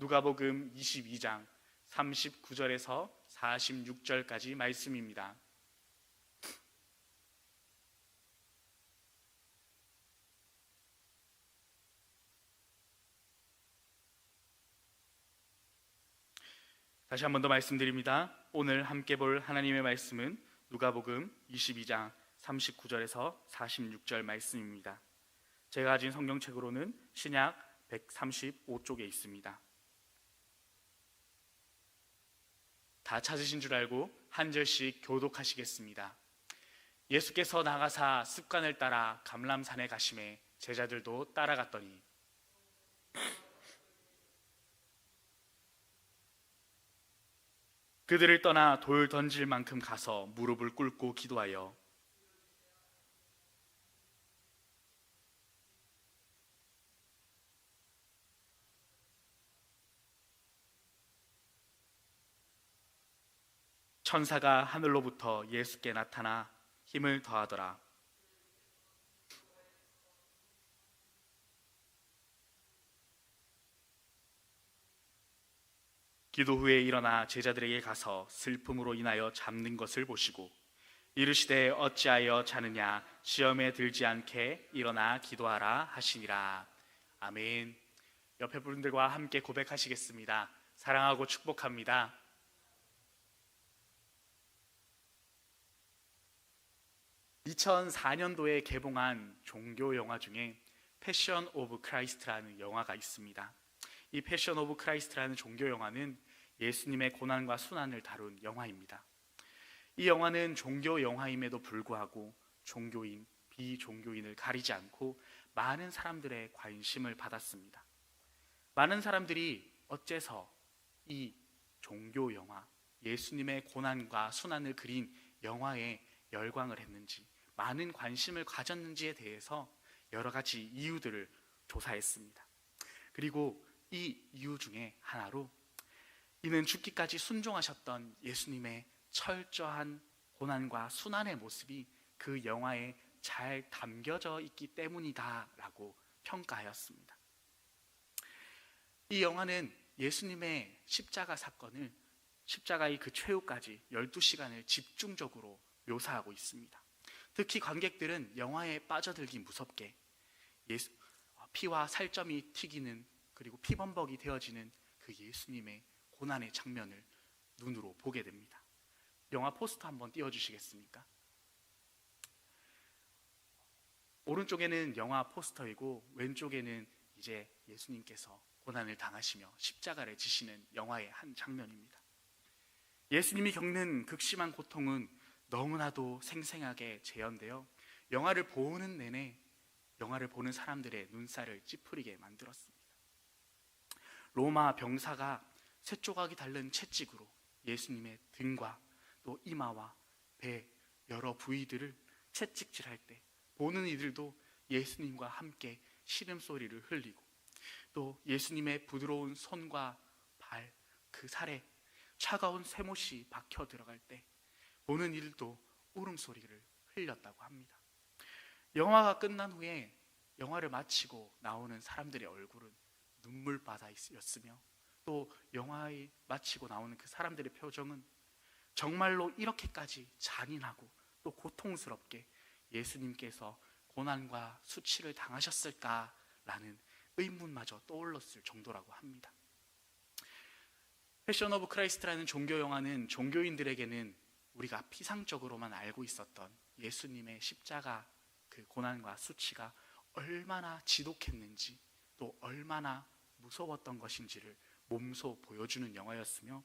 누가복음 22장 39절에서 46절까지 말씀입니다. 다시 한 번 더 말씀드립니다. 오늘 함께 볼 하나님의 말씀은 누가복음 22장 39절에서 46절 말씀입니다. 제가 가진 성경책으로는 신약 135쪽에 있습니다. 다 찾으신 줄 알고 한 절씩 교독하시겠습니다. 예수께서 나가사 습관을 따라 감람산에 가심에 제자들도 따라갔더니 그들을 떠나 돌 던질 만큼 가서 무릎을 꿇고 기도하여 천사가 하늘로부터 예수께 나타나 힘을 더하더라. 기도 후에 일어나 제자들에게 가서 슬픔으로 인하여 잠든 것을 보시고 이르시되 어찌하여 자느냐, 시험에 들지 않게 일어나 기도하라 하시니라. 아멘. 옆에 분들과 함께 고백하시겠습니다. 사랑하고 축복합니다. 2004년도에 개봉한 종교 영화 중에 패션 오브 크라이스트라는 영화가 있습니다. 이 패션 오브 크라이스트라는 종교 영화는 예수님의 고난과 순환을 다룬 영화입니다. 이 영화는 종교 영화임에도 불구하고 종교인, 비종교인을 가리지 않고 많은 사람들의 관심을 받았습니다. 많은 사람들이 어째서 이 종교 영화, 예수님의 고난과 순환을 그린 영화에 열광을 했는지, 많은 관심을 가졌는지에 대해서 여러 가지 이유들을 조사했습니다. 그리고 이 이유 중에 하나로 이는 죽기까지 순종하셨던 예수님의 철저한 고난과 순환의 모습이 그 영화에 잘 담겨져 있기 때문이다라고 평가하였습니다. 이 영화는 예수님의 십자가 사건을, 십자가의 그 최후까지 12시간을 집중적으로 묘사하고 있습니다. 특히 관객들은 영화에 빠져들기 무섭게 피와 살점이 튀기는, 그리고 피범벅이 되어지는 그 예수님의 고난의 장면을 눈으로 보게 됩니다. 영화 포스터 한번 띄워주시겠습니까? 오른쪽에는 영화 포스터이고 왼쪽에는 이제 예수님께서 고난을 당하시며 십자가를 지시는 영화의 한 장면입니다. 예수님이 겪는 극심한 고통은 너무나도 생생하게 재현되어 영화를 보는 내내 영화를 보는 사람들의 눈살을 찌푸리게 만들었습니다. 로마 병사가 새 조각이 달린 채찍으로 예수님의 등과 또 이마와 배 여러 부위들을 채찍질할 때 보는 이들도 예수님과 함께 신음소리를 흘리고, 또 예수님의 부드러운 손과 발, 그 살에 차가운 쇠못이 박혀 들어갈 때 보는 이들도 울음소리를 흘렸다고 합니다. 영화가 끝난 후에 영화를 마치고 나오는 사람들의 얼굴은 눈물바다였으며, 또 영화에 마치고 나오는 그 사람들의 표정은 정말로 이렇게까지 잔인하고 또 고통스럽게 예수님께서 고난과 수치를 당하셨을까라는 의문마저 떠올랐을 정도라고 합니다. 패션 오브 크라이스트라는 종교 영화는 종교인들에게는 우리가 피상적으로만 알고 있었던 예수님의 십자가 그 고난과 수치가 얼마나 지독했는지, 또 얼마나 무서웠던 것인지를 몸소 보여주는 영화였으며,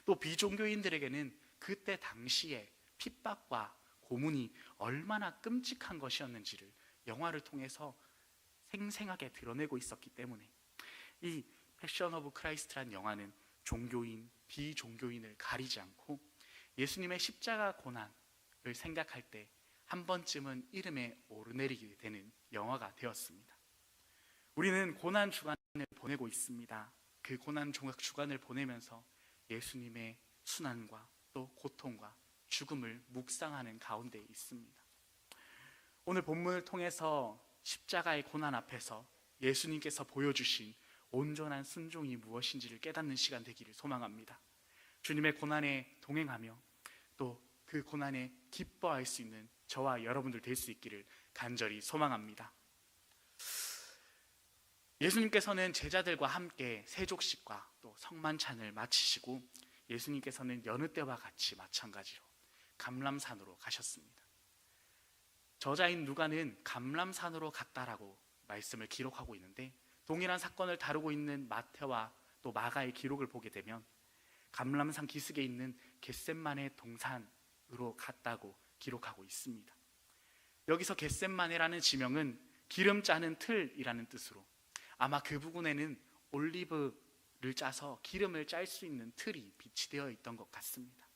또 비종교인들에게는 그때 당시에 핍박과 고문이 얼마나 끔찍한 것이었는지를 영화를 통해서 생생하게 드러내고 있었기 때문에 이 패션 오브 크라이스트라는 영화는 종교인, 비종교인을 가리지 않고 예수님의 십자가 고난을 생각할 때 한 번쯤은 이름에 오르내리게 되는 영화가 되었습니다. 우리는 고난 주간을 보내고 있습니다. 그 고난 주간을 보내면서 예수님의 순환과 또 고통과 죽음을 묵상하는 가운데 있습니다. 오늘 본문을 통해서 십자가의 고난 앞에서 예수님께서 보여주신 온전한 순종이 무엇인지를 깨닫는 시간 되기를 소망합니다. 주님의 고난에 동행하며 또 그 고난에 기뻐할 수 있는 저와 여러분들 될 수 있기를 간절히 소망합니다. 예수님께서는 제자들과 함께 세족식과 또 성만찬을 마치시고 예수님께서는 여느 때와 같이 마찬가지로 감람산으로 가셨습니다. 저자인 누가는 감람산으로 갔다라고 말씀을 기록하고 있는데, 동일한 사건을 다루고 있는 마태와 또 마가의 기록을 보게 되면 감람산 기슭에 있는 겟셋마네 동산으로 갔다고 기록하고 있습니다. 여기서 겟셋마네라는 지명은 기름 짜는 틀이라는 뜻으로, 아마 그 부근에는 올리브를 짜서 기름을 짤 수 있는 틀이 비치되어 있던 것 같습니다.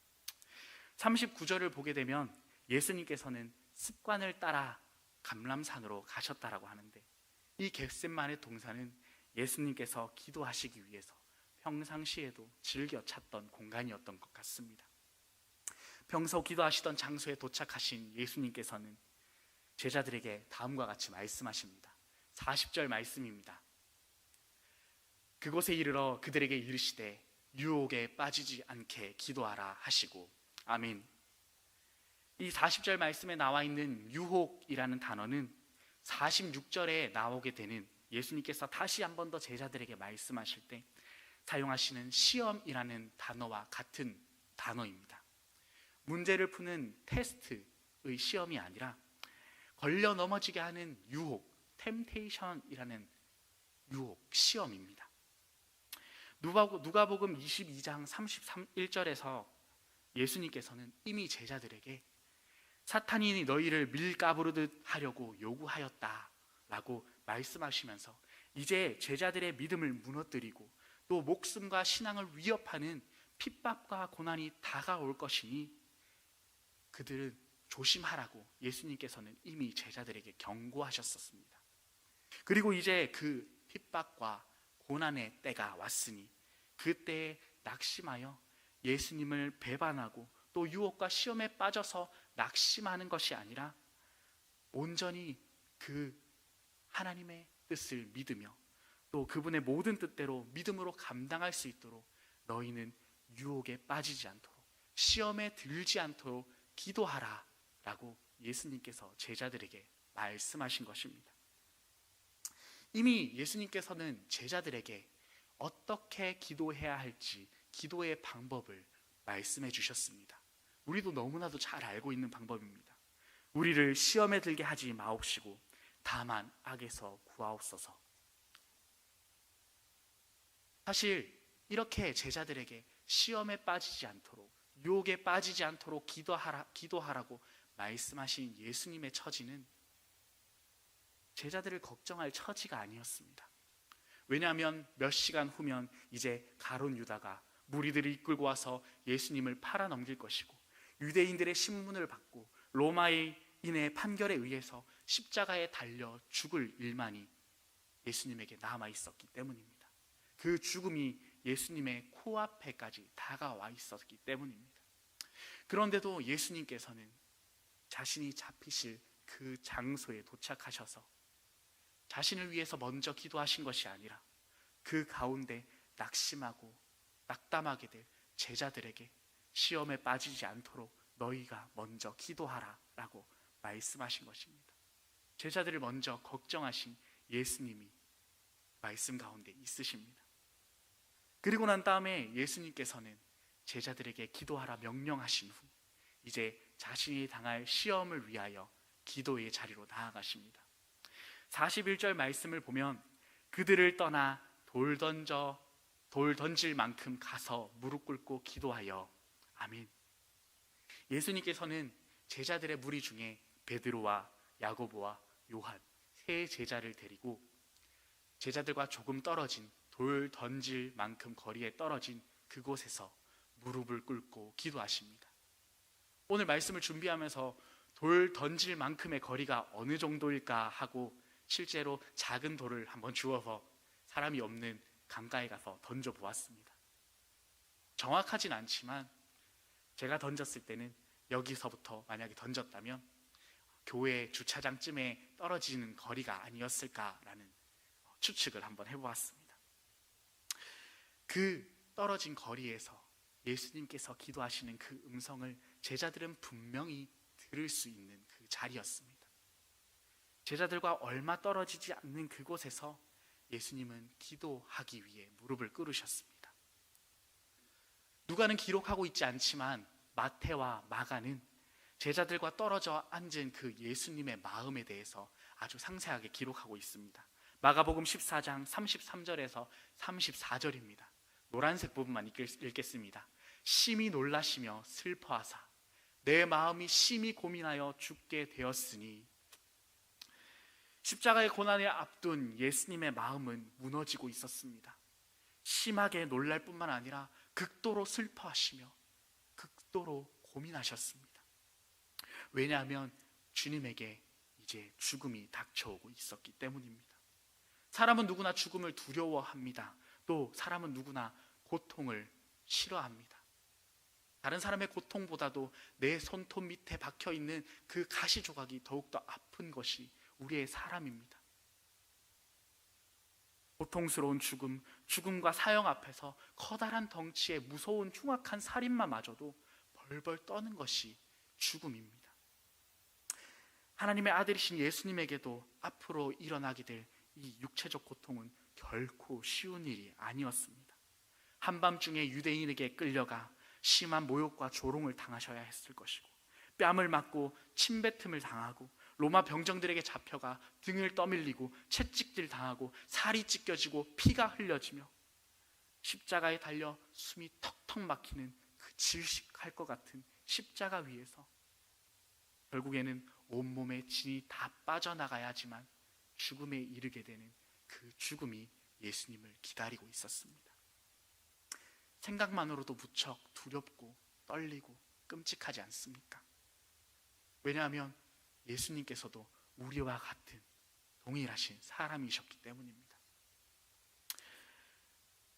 39절을 보게 되면 예수님께서는 습관을 따라 감람산으로 가셨다라고 하는데, 이 겟셋마네 동산은 예수님께서 기도하시기 위해서 평상시에도 즐겨 찾던 공간이었던 것 같습니다. 평소 기도하시던 장소에 도착하신 예수님께서는 제자들에게 다음과 같이 말씀하십니다. 40절 말씀입니다. 그곳에 이르러 그들에게 이르시되 유혹에 빠지지 않게 기도하라 하시고. 아멘. 이 40절 말씀에 나와 있는 유혹이라는 단어는 46절에 나오게 되는, 예수님께서 다시 한 번 더 제자들에게 말씀하실 때 사용하시는 시험이라는 단어와 같은 단어입니다. 문제를 푸는 테스트의 시험이 아니라 걸려 넘어지게 하는 유혹, 템테이션이라는 유혹, 시험입니다. 누가복음 22장 31절에서 예수님께서는 이미 제자들에게 사탄이 너희를 밀가부르듯 하려고 요구하였다라고 말씀하시면서 이제 제자들의 믿음을 무너뜨리고 또 목숨과 신앙을 위협하는 핍박과 고난이 다가올 것이니 그들은 조심하라고 예수님께서는 이미 제자들에게 경고하셨었습니다. 그리고 이제 그 핍박과 고난의 때가 왔으니 그때에 낙심하여 예수님을 배반하고 또 유혹과 시험에 빠져서 낙심하는 것이 아니라 온전히 그 하나님의 뜻을 믿으며 또 그분의 모든 뜻대로 믿음으로 감당할 수 있도록 너희는 유혹에 빠지지 않도록, 시험에 들지 않도록 기도하라 라고 예수님께서 제자들에게 말씀하신 것입니다. 이미 예수님께서는 제자들에게 어떻게 기도해야 할지 기도의 방법을 말씀해 주셨습니다. 우리도 너무나도 잘 알고 있는 방법입니다. 우리를 시험에 들게 하지 마옵시고 다만 악에서 구하옵소서. 사실 이렇게 제자들에게 시험에 빠지지 않도록, 유혹에 빠지지 않도록 기도하라고 말씀하신 예수님의 처지는 제자들을 걱정할 처지가 아니었습니다. 왜냐하면 몇 시간 후면 이제 가룟 유다가 무리들을 이끌고 와서 예수님을 팔아 넘길 것이고 유대인들의 신문을 받고 로마인의 판결에 의해서 십자가에 달려 죽을 일만이 예수님에게 남아 있었기 때문입니다. 그 죽음이 예수님의 코앞에까지 다가와 있었기 때문입니다. 그런데도 예수님께서는 자신이 잡히실 그 장소에 도착하셔서 자신을 위해서 먼저 기도하신 것이 아니라 그 가운데 낙심하고 낙담하게 될 제자들에게 시험에 빠지지 않도록 너희가 먼저 기도하라 라고 말씀하신 것입니다. 제자들을 먼저 걱정하신 예수님이 말씀 가운데 있으십니다. 그리고 난 다음에 예수님께서는 제자들에게 기도하라 명령하신 후 이제 자신이 당할 시험을 위하여 기도의 자리로 나아가십니다. 41절 말씀을 보면 그들을 떠나 돌 던질 만큼 가서 무릎 꿇고 기도하여. 아멘. 예수님께서는 제자들의 무리 중에 베드로와 야고보와 요한 세 제자를 데리고 제자들과 조금 떨어진 돌 던질 만큼 거리에 떨어진 그곳에서 무릎을 꿇고 기도하십니다. 오늘 말씀을 준비하면서 돌 던질 만큼의 거리가 어느 정도일까 하고 실제로 작은 돌을 한번 주워서 사람이 없는 강가에 가서 던져보았습니다. 정확하진 않지만 제가 던졌을 때는 여기서부터 만약에 던졌다면 교회 주차장쯤에 떨어지는 거리가 아니었을까라는 추측을 한번 해보았습니다. 그 떨어진 거리에서 예수님께서 기도하시는 그 음성을 제자들은 분명히 들을 수 있는 그 자리였습니다. 제자들과 얼마 떨어지지 않는 그곳에서 예수님은 기도하기 위해 무릎을 꿇으셨습니다. 누가는 기록하고 있지 않지만 마태와 마가는 제자들과 떨어져 앉은 그 예수님의 마음에 대해서 아주 상세하게 기록하고 있습니다. 마가복음 14장 33절에서 34절입니다. 노란색 부분만 읽겠습니다. 심히 놀라시며 슬퍼하사 내 마음이 심히 고민하여 죽게 되었으니. 십자가의 고난을 앞둔 예수님의 마음은 무너지고 있었습니다. 심하게 놀랄 뿐만 아니라 극도로 슬퍼하시며 극도로 고민하셨습니다. 왜냐하면 주님에게 이제 죽음이 닥쳐오고 있었기 때문입니다. 사람은 누구나 죽음을 두려워합니다. 또 사람은 누구나 고통을 싫어합니다. 다른 사람의 고통보다도 내 손톱 밑에 박혀있는 그 가시 조각이 더욱더 아픈 것이 우리의 사람입니다. 고통스러운 죽음, 죽음과 사형 앞에서 커다란 덩치의 무서운 흉악한 살인마마저도 벌벌 떠는 것이 죽음입니다. 하나님의 아들이신 예수님에게도 앞으로 일어나게 될 이 육체적 고통은 결코 쉬운 일이 아니었습니다. 한밤중에 유대인에게 끌려가 심한 모욕과 조롱을 당하셔야 했을 것이고, 뺨을 맞고 침뱉음을 당하고 로마 병정들에게 잡혀가 등을 떠밀리고 채찍질 당하고 살이 찢겨지고 피가 흘려지며 십자가에 달려 숨이 턱턱 막히는 그 질식할 것 같은 십자가 위에서 결국에는 온몸에 진이 다 빠져나가야지만 죽음에 이르게 되는 그 죽음이 예수님을 기다리고 있었습니다. 생각만으로도 무척 두렵고 떨리고 끔찍하지 않습니까? 왜냐하면 예수님께서도 우리와 같은 동일하신 사람이셨기 때문입니다.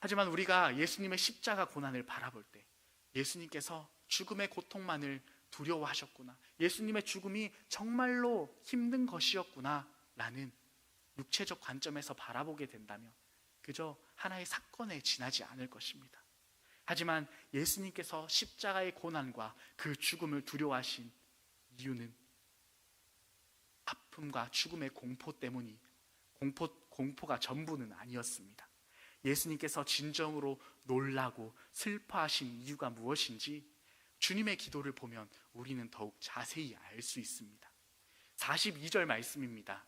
하지만 우리가 예수님의 십자가 고난을 바라볼 때 예수님께서 죽음의 고통만을 두려워하셨구나, 예수님의 죽음이 정말로 힘든 것이었구나 라는 육체적 관점에서 바라보게 된다면 그저 하나의 사건에 지나지 않을 것입니다. 하지만 예수님께서 십자가의 고난과 그 죽음을 두려워하신 이유는 아픔과 죽음의 공포 때문이 공포가 전부는 아니었습니다. 예수님께서 진정으로 놀라고 슬퍼하신 이유가 무엇인지 주님의 기도를 보면 우리는 더욱 자세히 알 수 있습니다. 42절 말씀입니다.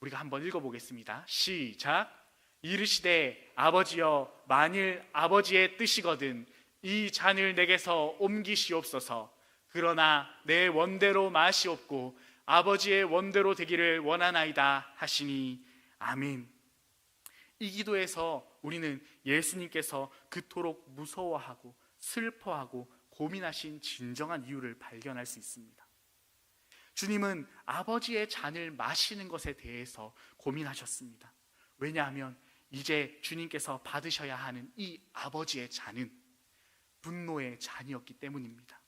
우리가 한번 읽어보겠습니다. 시작. 이르시되 아버지여, 만일 아버지의 뜻이거든 이 잔을 내게서 옮기시옵소서. 그러나 내 원대로 마시옵고 아버지의 원대로 되기를 원하나이다 하시니 아멘. 이 기도에서 우리는 예수님께서 그토록 무서워하고 슬퍼하고 고민하신 진정한 이유를 발견할 수 있습니다. 주님은 아버지의 잔을 마시는 것에 대해서 고민하셨습니다. 왜냐하면 이제 주님께서 받으셔야 하는 이 아버지의 잔은 분노의 잔이었기 때문입니다.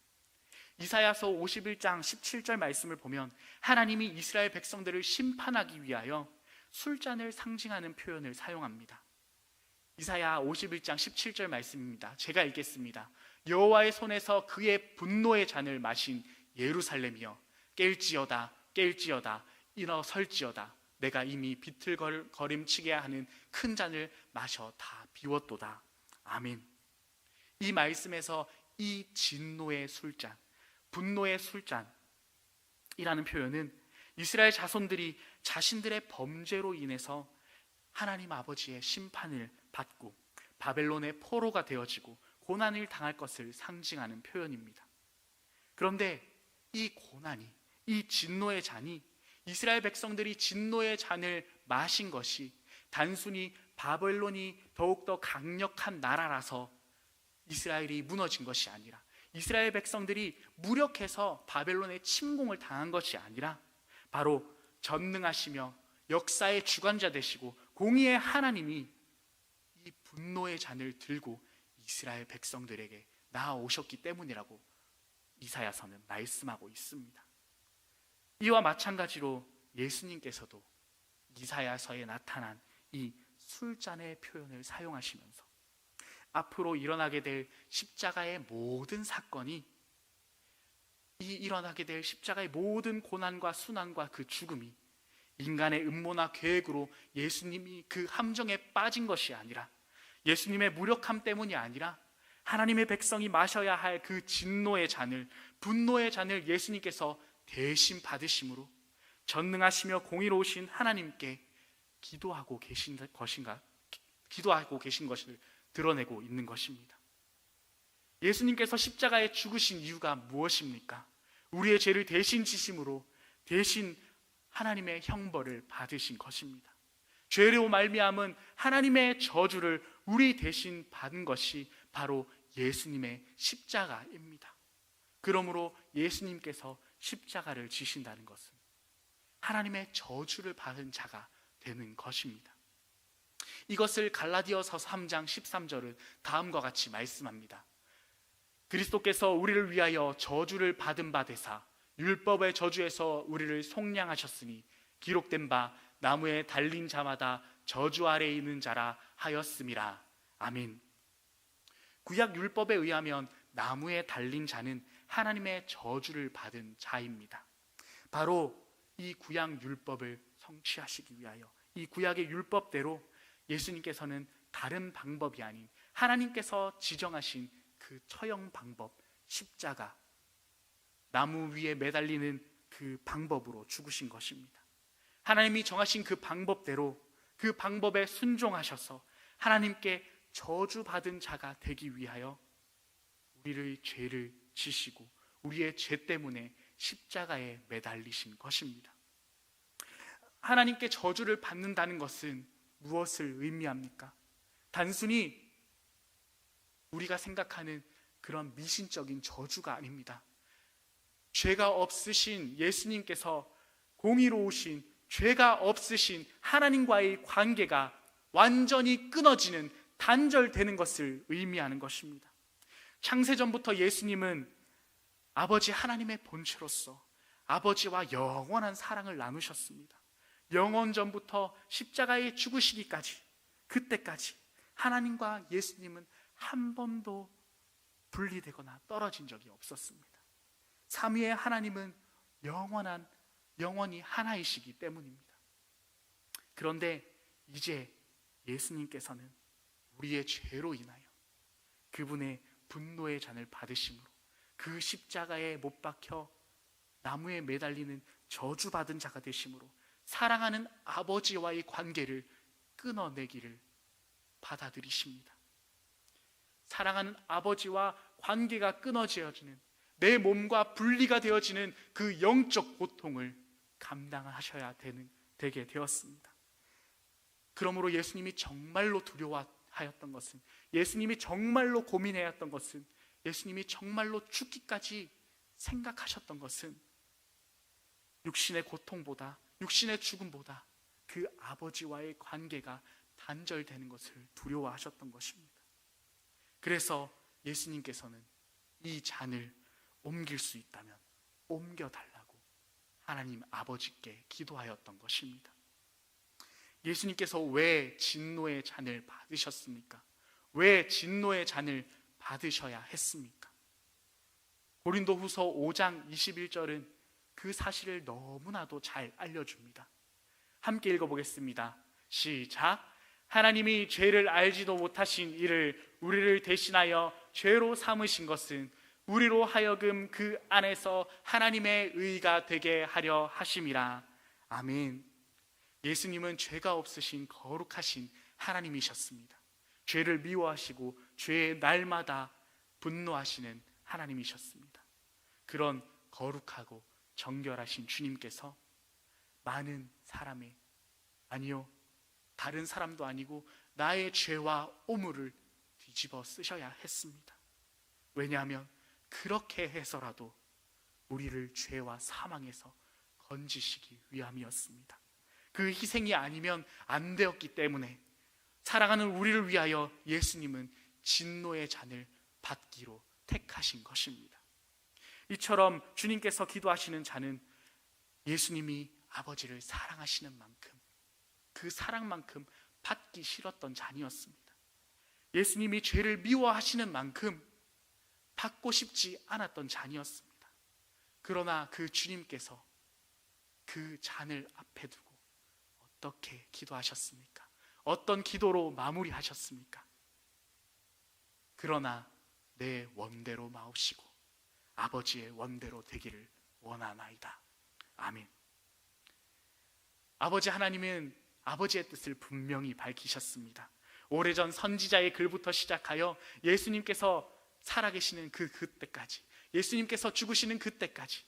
이사야서 51장 17절 말씀을 보면 하나님이 이스라엘 백성들을 심판하기 위하여 술잔을 상징하는 표현을 사용합니다. 이사야 51장 17절 말씀입니다. 제가 읽겠습니다. 여호와의 손에서 그의 분노의 잔을 마신 예루살렘이여, 깰지어다 깰지어다 일어설지어다. 내가 이미 비틀거림치게 하는 큰 잔을 마셔 다 비웠도다. 아멘. 이 말씀에서 이 진노의 술잔, 분노의 술잔이라는 표현은 이스라엘 자손들이 자신들의 범죄로 인해서 하나님 아버지의 심판을 받고 바벨론의 포로가 되어지고 고난을 당할 것을 상징하는 표현입니다. 그런데 이 고난이, 이 진노의 잔이, 이스라엘 백성들이 진노의 잔을 마신 것이 단순히 바벨론이 더욱더 강력한 나라라서 이스라엘이 무너진 것이 아니라, 이스라엘 백성들이 무력해서 바벨론의 침공을 당한 것이 아니라 바로 전능하시며 역사의 주관자 되시고 공의의 하나님이 이 분노의 잔을 들고 이스라엘 백성들에게 나아오셨기 때문이라고 이사야서는 말씀하고 있습니다. 이와 마찬가지로 예수님께서도 이사야서에 나타난 이 술잔의 표현을 사용하시면서 앞으로 일어나게 될 십자가의 모든 사건이, 일어나게 될 십자가의 모든 고난과 순환과 그 죽음이 인간의 음모나 계획으로 예수님이 그 함정에 빠진 것이 아니라, 예수님의 무력함 때문이 아니라 하나님의 백성이 마셔야 할 그 진노의 잔을, 분노의 잔을 예수님께서 대신 받으심으로 전능하시며 공의로우신 하나님께 기도하고 계신 것을 드러내고 있는 것입니다. 예수님께서 십자가에 죽으신 이유가 무엇입니까? 우리의 죄를 대신 지심으로 대신 하나님의 형벌을 받으신 것입니다. 죄로 말미암은 하나님의 저주를 우리 대신 받은 것이 바로 예수님의 십자가입니다. 그러므로 예수님께서 십자가를 지신다는 것은 하나님의 저주를 받은 자가 되는 것입니다. 이것을 갈라디아서 3장 13절은 다음과 같이 말씀합니다. 그리스도께서 우리를 위하여 저주를 받은 바 되사 율법의 저주에서 우리를 속량하셨으니 기록된 바 나무에 달린 자마다 저주 아래에 있는 자라 하였음이라. 아멘. 구약 율법에 의하면 나무에 달린 자는 하나님의 저주를 받은 자입니다. 바로 이 구약 율법을 성취하시기 위하여, 이 구약의 율법대로 예수님께서는 다른 방법이 아닌 하나님께서 지정하신 그 처형 방법, 십자가, 나무 위에 매달리는 그 방법으로 죽으신 것입니다. 하나님이 정하신 그 방법대로, 그 방법에 순종하셔서 하나님께 저주받은 자가 되기 위하여 우리의 죄를 지시고 우리의 죄 때문에 십자가에 매달리신 것입니다. 하나님께 저주를 받는다는 것은 무엇을 의미합니까? 단순히 우리가 생각하는 그런 미신적인 저주가 아닙니다. 죄가 없으신 예수님께서, 공의로우신 죄가 없으신 하나님과의 관계가 완전히 끊어지는, 단절되는 것을 의미하는 것입니다. 창세전부터 예수님은 아버지 하나님의 본체로서 아버지와 영원한 사랑을 나누셨습니다. 영원전부터 십자가에 죽으시기까지, 그때까지 하나님과 예수님은 한 번도 분리되거나 떨어진 적이 없었습니다. 삼위의 하나님은 영원히 하나이시기 때문입니다. 그런데 이제 예수님께서는 우리의 죄로 인하여 그분의 분노의 잔을 받으심으로 그 십자가에 못 박혀 나무에 매달리는 저주받은 자가 되심으로 사랑하는 아버지와의 관계를 끊어내기를 받아들이십니다. 사랑하는 아버지와 관계가 끊어지어지는, 내 몸과 분리가 되어지는 그 영적 고통을 감당하셔야 되게 되었습니다. 그러므로 예수님이 정말로 두려워하였던 것은, 예수님이 정말로 고민해왔던 것은, 예수님이 정말로 죽기까지 생각하셨던 것은 육신의 고통보다, 육신의 죽음보다 그 아버지와의 관계가 단절되는 것을 두려워하셨던 것입니다. 그래서 예수님께서는 이 잔을 옮길 수 있다면 옮겨달라고 하나님 아버지께 기도하였던 것입니다. 예수님께서 왜 진노의 잔을 받으셨습니까? 왜 진노의 잔을 받으셔야 했습니까? 고린도후서 5장 21절은 그 사실을 너무나도 잘 알려줍니다. 함께 읽어보겠습니다. 시작. 하나님이 죄를 알지도 못하신 이를 우리를 대신하여 죄로 삼으신 것은 우리로 하여금 그 안에서 하나님의 의가 되게 하려 하심이라. 아멘. 예수님은 죄가 없으신 거룩하신 하나님이셨습니다. 죄를 미워하시고 죄의 날마다 분노하시는 하나님이셨습니다. 그런 거룩하고 정결하신 주님께서 많은 사람의, 아니요, 다른 사람도 아니고 나의 죄와 오물을 뒤집어 쓰셔야 했습니다. 왜냐하면 그렇게 해서라도 우리를 죄와 사망에서 건지시기 위함이었습니다. 그 희생이 아니면 안 되었기 때문에 사랑하는 우리를 위하여 예수님은 진노의 잔을 받기로 택하신 것입니다. 이처럼 주님께서 기도하시는 잔은 예수님이 아버지를 사랑하시는 만큼, 그 사랑만큼 받기 싫었던 잔이었습니다. 예수님이 죄를 미워하시는 만큼 받고 싶지 않았던 잔이었습니다. 그러나 그 주님께서 그 잔을 앞에 두고 어떻게 기도하셨습니까? 어떤 기도로 마무리하셨습니까? 그러나 내 원대로 마옵시고 아버지의 원대로 되기를 원하나이다. 아멘. 아버지 하나님은 아버지의 뜻을 분명히 밝히셨습니다. 오래전 선지자의 글부터 시작하여 예수님께서 살아계시는 그때까지, 예수님께서 죽으시는 그때까지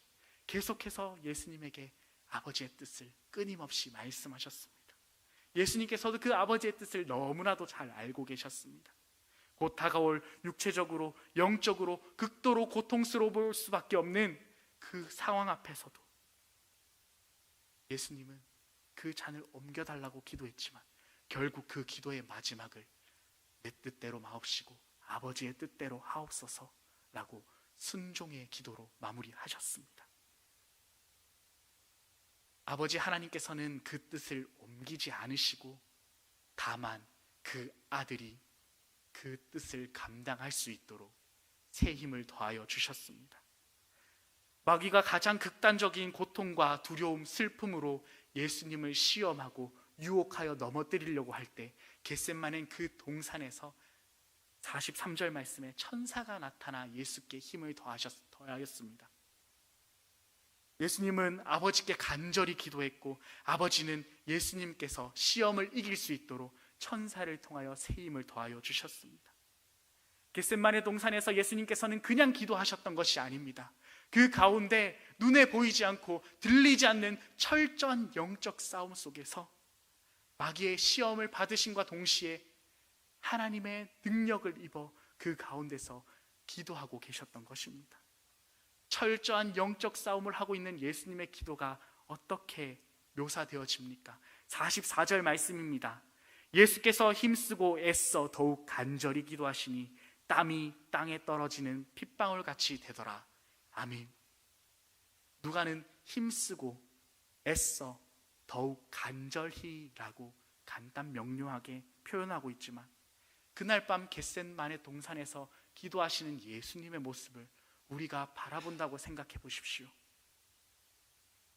계속해서 예수님에게 아버지의 뜻을 끊임없이 말씀하셨습니다. 예수님께서도 그 아버지의 뜻을 너무나도 잘 알고 계셨습니다. 곧 다가올 육체적으로 영적으로 극도로 고통스러울 수밖에 없는 그 상황 앞에서도 예수님은 그 잔을 옮겨달라고 기도했지만 결국 그 기도의 마지막을 내 뜻대로 마옵시고 아버지의 뜻대로 하옵소서라고 순종의 기도로 마무리하셨습니다. 아버지 하나님께서는 그 뜻을 옮기지 않으시고 다만 그 아들이 그 뜻을 감당할 수 있도록 새 힘을 더하여 주셨습니다. 마귀가 가장 극단적인 고통과 두려움, 슬픔으로 예수님을 시험하고 유혹하여 넘어뜨리려고 할 때 겟세마네 그 동산에서 43절 말씀에 천사가 나타나 예수께 힘을 더하였습니다. 예수님은 아버지께 간절히 기도했고 아버지는 예수님께서 시험을 이길 수 있도록 천사를 통하여 새 힘을 더하여 주셨습니다. 겟세마네 동산에서 예수님께서는 그냥 기도하셨던 것이 아닙니다. 그 가운데 눈에 보이지 않고 들리지 않는 철저한 영적 싸움 속에서 마귀의 시험을 받으심과 동시에 하나님의 능력을 입어 그 가운데서 기도하고 계셨던 것입니다. 철저한 영적 싸움을 하고 있는 예수님의 기도가 어떻게 묘사되어집니까? 44절 말씀입니다. 예수께서 힘쓰고 애써 더욱 간절히 기도하시니 땀이 땅에 떨어지는 핏방울같이 되더라. 아멘. 누가는 힘쓰고 애써 더욱 간절히라고 간단 명료하게 표현하고 있지만 그날 밤 겟세마네 동산에서 기도하시는 예수님의 모습을 우리가 바라본다고 생각해 보십시오.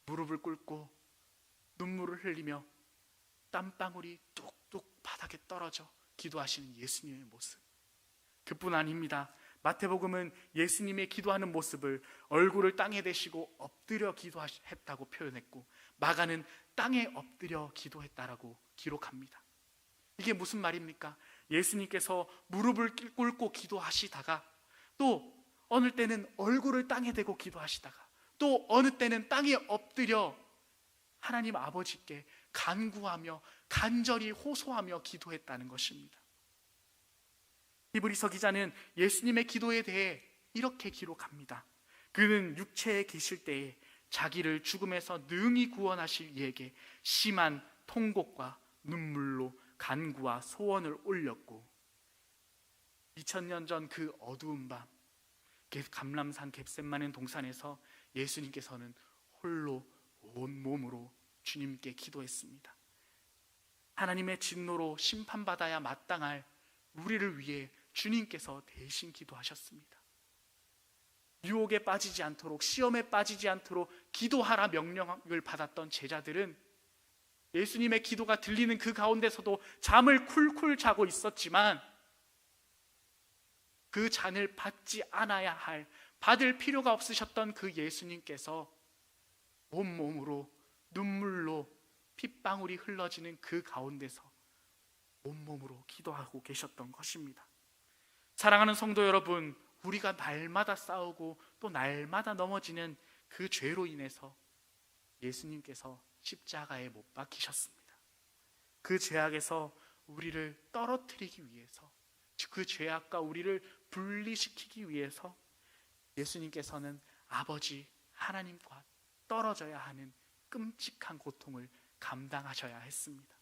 무릎을 꿇고 눈물을 흘리며 땀방울이 뚝뚝 바닥에 떨어져 기도하시는 예수님의 모습. 그뿐 아닙니다. 마태복음은 예수님의 기도하는 모습을 얼굴을 땅에 대시고 엎드려 기도했다고 표현했고 마가는 땅에 엎드려 기도했다라고 기록합니다. 이게 무슨 말입니까? 예수님께서 무릎을 꿇고 기도하시다가 또 어느 때는 얼굴을 땅에 대고 기도하시다가 또 어느 때는 땅에 엎드려 하나님 아버지께 간구하며 간절히 호소하며 기도했다는 것입니다. 히브리서 기자는 예수님의 기도에 대해 이렇게 기록합니다. 그는 육체에 계실 때에 자기를 죽음에서 능히 구원하실 이에게 심한 통곡과 눈물로 간구와 소원을 올렸고 2000년 전 그 어두운 밤 감람산 겟세마네 동산에서 예수님께서는 홀로 온 몸으로 주님께 기도했습니다. 하나님의 진노로 심판받아야 마땅할 우리를 위해 주님께서 대신 기도하셨습니다. 유혹에 빠지지 않도록 시험에 빠지지 않도록 기도하라 명령을 받았던 제자들은 예수님의 기도가 들리는 그 가운데서도 잠을 쿨쿨 자고 있었지만 그 잔을 받지 않아야 할 받을 필요가 없으셨던 그 예수님께서 온몸으로 눈물로 핏방울이 흘러지는 그 가운데서 온몸으로 기도하고 계셨던 것입니다. 사랑하는 성도 여러분, 우리가 날마다 싸우고 또 날마다 넘어지는 그 죄로 인해서 예수님께서 십자가에 못 박히셨습니다. 그 죄악에서 우리를 떨어뜨리기 위해서, 그 죄악과 우리를 분리시키기 위해서 예수님께서는 아버지 하나님과 떨어져야 하는 끔찍한 고통을 감당하셔야 했습니다.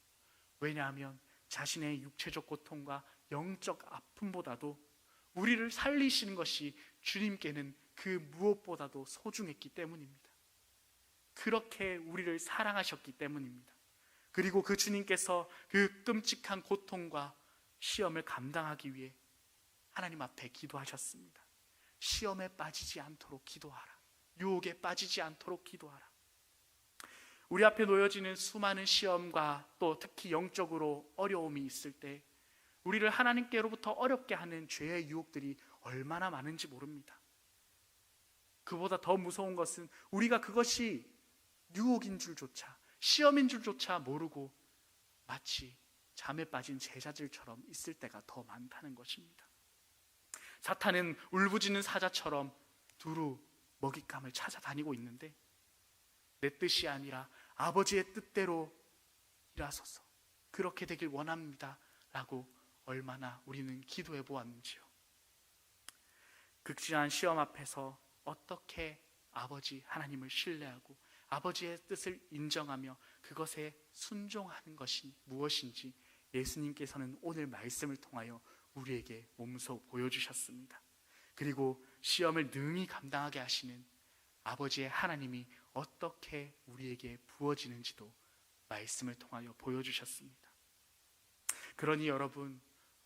왜냐하면 자신의 육체적 고통과 영적 아픔보다도 우리를 살리시는 것이 주님께는 그 무엇보다도 소중했기 때문입니다. 그렇게 우리를 사랑하셨기 때문입니다. 그리고 그 주님께서 그 끔찍한 고통과 시험을 감당하기 위해 하나님 앞에 기도하셨습니다. 시험에 빠지지 않도록 기도하라. 유혹에 빠지지 않도록 기도하라. 우리 앞에 놓여지는 수많은 시험과 또 특히 영적으로 어려움이 있을 때 우리를 하나님께로부터 어렵게 하는 죄의 유혹들이 얼마나 많은지 모릅니다. 그보다 더 무서운 것은 우리가 그것이 유혹인 줄조차, 시험인 줄조차 모르고 마치 잠에 빠진 제자들처럼 있을 때가 더 많다는 것입니다. 사탄은 울부짖는 사자처럼 두루 먹잇감을 찾아다니고 있는데 내 뜻이 아니라 아버지의 뜻대로 일하소서, 그렇게 되길 원합니다 라고 얼마나 우리는 기도해 보았는지요. 극진한 시험 앞에서 어떻게 아버지 하나님을 신뢰하고 아버지의 뜻을 인정하며 그것에 순종하는 것이 무엇인지 예수님께서는 오늘 말씀을 통하여 우리에게 몸소 보여주셨습니다. 그리고 시험을 능히 감당하게 하시는 아버지의 하나님이 어떻게 우리에게 부어지는지도 말씀을 통하여 보여주셨습니다. 그러니 여러분,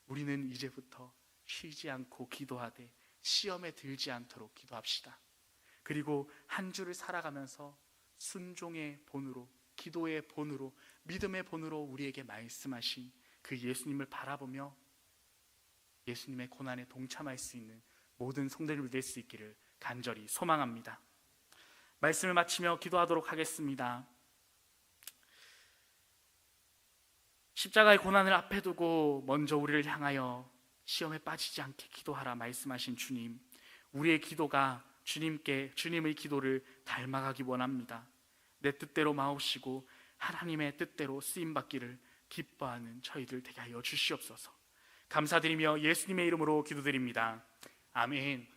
우리는 이제부터 쉬지 않고 기도하되 시험에 들지 않도록 기도합시다. 그리고 한 주를 살아가면서 순종의 본으로, 기도의 본으로, 믿음의 본으로 우리에게 말씀하신 그 예수님을 바라보며 예수님의 고난에 동참할 수 있는 모든 성도들 될 수 있기를 간절히 소망합니다. 말씀을 마치며 기도하도록 하겠습니다. 십자가의 고난을 앞에 두고 먼저 우리를 향하여 시험에 빠지지 않게 기도하라 말씀하신 주님, 우리의 기도가 주님의 기도를 닮아가기 원합니다. 내 뜻대로 마옵시고 하나님의 뜻대로 쓰임받기를 기뻐하는 저희들 되게 하여 주시옵소서. 감사드리며 예수님의 이름으로 기도드립니다. 아멘.